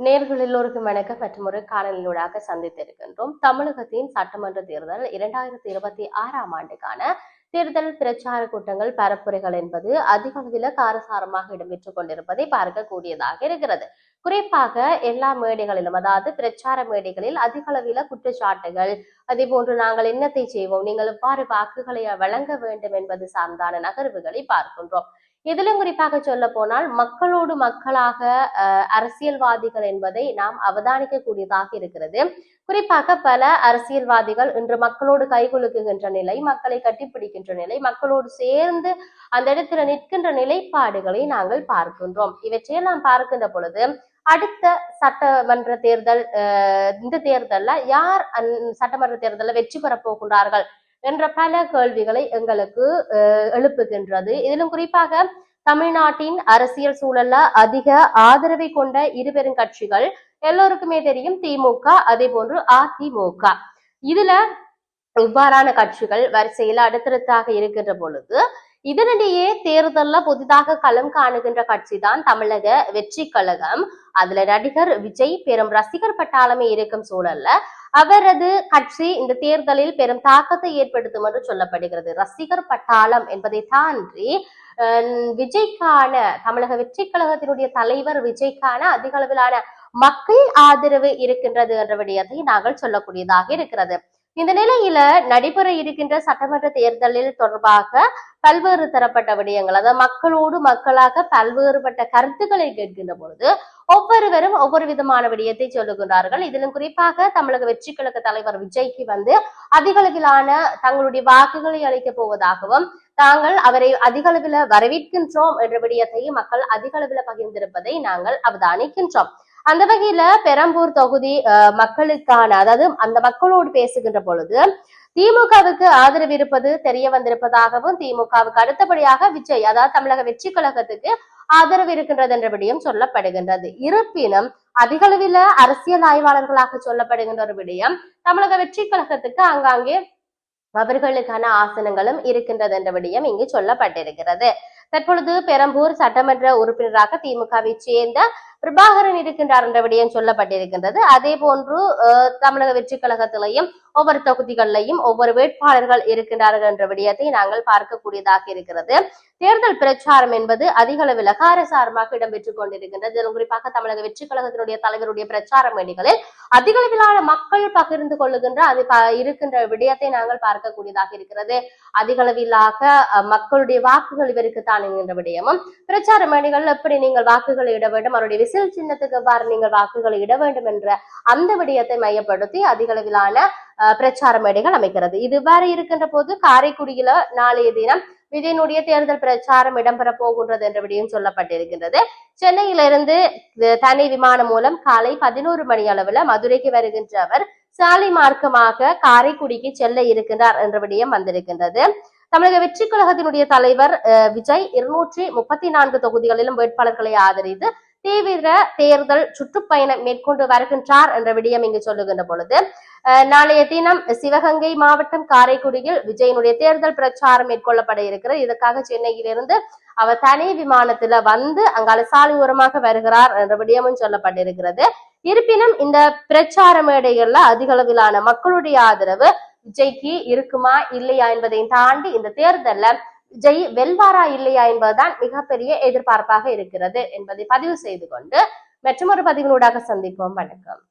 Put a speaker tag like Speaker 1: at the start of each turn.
Speaker 1: நேர்கள் எல்லோருக்கும் வணக்கம் மற்றும் ஒரு காணொலியூடாக சந்தித்திருக்கின்றோம். தமிழகத்தின் சட்டமன்ற தேர்தல் 2026 ஆண்டுக்கான தேர்தல் பிரச்சார கூட்டங்கள் பரப்புரைகள் என்பது அதிக அளவில் காரசாரமாக இடம்பெற்றுக் கொண்டிருப்பதை பார்க்கக்கூடியதாக இருக்கிறது. குறிப்பாக எல்லா மேடைகளிலும், அதாவது பிரச்சார மேடைகளில் அதிக அளவில் குற்றச்சாட்டுகள், அதே போன்று நாங்கள் என்னத்தை செய்வோம், நீங்கள் எவ்வாறு வாக்குகளை வழங்க வேண்டும் என்பது சார்ந்தான நகர்வுகளை பார்க்கின்றோம். இதிலும் குறிப்பாக சொல்ல போனால் மக்களோடு மக்களாக அரசியல்வாதிகள் என்பதை நாம் அவதானிக்க கூடியதாக இருக்கிறது. குறிப்பாக பல அரசியல்வாதிகள் இன்று மக்களோடு கைகுலுக்குகின்ற நிலை, மக்களை கட்டிப்பிடிக்கின்ற நிலை, மக்களோடு சேர்ந்து அந்த இடத்துல நிற்கின்ற நிலைப்பாடுகளை நாங்கள் பார்க்கின்றோம். இவற்றையெல்லாம் பார்க்கின்ற பொழுது அடுத்த சட்டமன்ற தேர்தல், இந்த தேர்தல்ல யார் சட்டமன்ற தேர்தலில் வெற்றி பெறப் போகின்றார்கள் என்ற பல கேள்விகளை எங்களுக்கு எழுப்புகின்றது. இதிலும் குறிப்பாக தமிழ்நாட்டின் அரசியல் சூழல்ல அதிக ஆதரவை கொண்ட இருபெரும் கட்சிகள் எல்லோருக்குமே தெரியும், திமுக அதே போன்று அதிமுக. இதுல இவ்வாறான கட்சிகள் வரிசையில் அடுத்தடுத்தாக இருக்கின்ற பொழுது இதனிடையே தேர்தல்ல புதிதாக களம் காணுகின்ற கட்சி தான் தமிழக வெற்றி கழகம். அதுல நடிகர் விஜய் பெரும் ரசிகர் பட்டாளமே இருக்கும் சூழல்ல அவரது கட்சி இந்த தேர்தலில் பெரும் தாக்கத்தை ஏற்படுத்தும் என்று சொல்லப்படுகிறது. ரசிகர் பட்டாளம் என்பதை தாண்டி விஜய்க்கான, தமிழக வெற்றி கழகத்தினுடைய தலைவர் விஜய்க்கான அதிக அளவிலான மக்கள் ஆதரவு இருக்கின்றது என்ற விடயத்தை நாங்கள் சொல்லக்கூடியதாக இருக்கிறது. இந்த நிலையில நடைபெற இருக்கின்ற சட்டமன்ற தேர்தலில் தொடர்பாக பல்வேறு தரப்பட்ட விடயங்கள், அதாவது மக்களோடு மக்களாக பல்வேறுபட்ட கருத்துக்களை கேட்கின்ற பொழுது ஒவ்வொருவரும் ஒவ்வொரு விதமான விடயத்தை சொல்லுகின்றார்கள். இதிலும் குறிப்பாக தமிழக வெற்றி கழக தலைவர் விஜய்க்கு அதிக அளவிலான தங்களுடைய வாக்குகளை அளிக்கப் போவதாகவும், தாங்கள் அவரை அதிக அளவில் வரவேற்கின்றோம் என்ற விடயத்தை மக்கள் அதிக அளவில் பகிர்ந்திருப்பதை நாங்கள் அவதானிக்கின்றோம். அந்த வகையில பெரம்பூர் தொகுதி மக்களுக்கான, அதாவது அந்த மக்களோடு பேசுகின்ற பொழுது திமுகவுக்கு ஆதரவு இருப்பது தெரிய வந்திருப்பதாகவும், திமுகவுக்கு அடுத்தபடியாக விஜய், அதாவது தமிழக வெற்றி கழகத்துக்கு ஆதரவு இருக்கின்றது என்ற விடயம் சொல்லப்படுகின்றது. இருப்பினும் அதிக அளவில் அரசியல் ஆய்வாளர்களாக சொல்லப்படுகின்ற ஒரு விடயம், தமிழக வெற்றி கழகத்துக்கு ஆங்காங்கே அவர்களுக்கான ஆசனங்களும் இருக்கின்றது என்ற விடயம் இங்கு சொல்லப்பட்டிருக்கிறது. தற்பொழுது பெரம்பூர் சட்டமன்ற உறுப்பினராக திமுகவை சேர்ந்த பிரபாகரன் இருக்கின்றார் என்ற விடயம் சொல்லப்பட்டிருக்கின்றது. அதே போன்று தமிழக வெற்றி கழகத்திலையும் ஒவ்வொரு தொகுதிகளிலையும் ஒவ்வொரு வேட்பாளர்கள் இருக்கின்றார்கள் என்ற விடயத்தை நாங்கள் பார்க்கக்கூடியதாக இருக்கிறது. தேர்தல் பிரச்சாரம் என்பது அதிக அளவில் காரசாரமாக இடம்பெற்றுக் கொண்டிருக்கின்றது. குறிப்பாக தமிழக வெற்றி கழகத்தினுடைய தலைவருடைய பிரச்சார மேடைகளில் அதிக அளவிலான மக்கள் பகிர்ந்து கொள்ளுகின்ற அது இருக்கின்ற விடயத்தை நாங்கள் பார்க்கக்கூடியதாக இருக்கிறது. அதிக அளவிலாக மக்களுடைய வாக்குகள் இவருக்கு தான் என்கின்ற விடயமும், பிரச்சார மேடைகள் எப்படி நீங்கள் வாக்குகளை இட வேண்டும், அவருடைய விசில் சின்னத்துக்கு எவ்வாறு நீங்கள் வாக்குகளை இட வேண்டும் என்ற அந்த விடயத்தை மையப்படுத்தி அதிக அளவிலான பிரச்சார மேடைகள் அமைக்கிறது. இதுவரை இருக்கின்ற போது காரைக்குடியில நாளைய தினம் விஜயனுடைய தேர்தல் பிரச்சாரம் இடம்பெற போகின்றது என்ற விடயம் சொல்லப்பட்டிருக்கின்றது. சென்னையிலிருந்து தனி விமானம் மூலம் காலை 11 மணி அளவுல மதுரைக்கு வருகின்ற அவர் சாலை மார்க்கமாக காரைக்குடிக்கு செல்ல இருக்கின்றார் என்ற விடயம் வந்திருக்கின்றது. தமிழக வெற்றி கழகத்தினுடைய தலைவர் விஜய் 234 தொகுதிகளிலும் வேட்பாளர்களை ஆதரித்து தீவிர தேர்தல் சுற்றுப்பயணம் மேற்கொண்டு வருகின்றார் என்ற விடயம் இங்கு சொல்லுகின்ற பொழுது, நாளைய தினம் சிவகங்கை மாவட்டம் காரைக்குடியில் விஜயனுடைய தேர்தல் பிரச்சாரம் மேற்கொள்ளப்பட இருக்கிறது. இதற்காக சென்னையிலிருந்து அவர் தனி விமானத்துல அங்கால சாலை ஓரமாக வருகிறார் என்ற விடயமும் சொல்லப்பட்டிருக்கிறது. இருப்பினும் இந்த பிரச்சார மேடைகள்ல அதிக அளவிலான மக்களுடைய ஆதரவு விஜய்க்கு இருக்குமா இல்லையா என்பதை தாண்டி இந்த தேர்தல்ல விஜய் வெல்வாரா இல்லையா என்பதுதான் மிகப்பெரிய எதிர்பார்ப்பாக இருக்கிறது என்பதை பதிவு செய்து கொண்டு மற்றொரு பதிவினூடாக சந்திப்போம். வணக்கம்.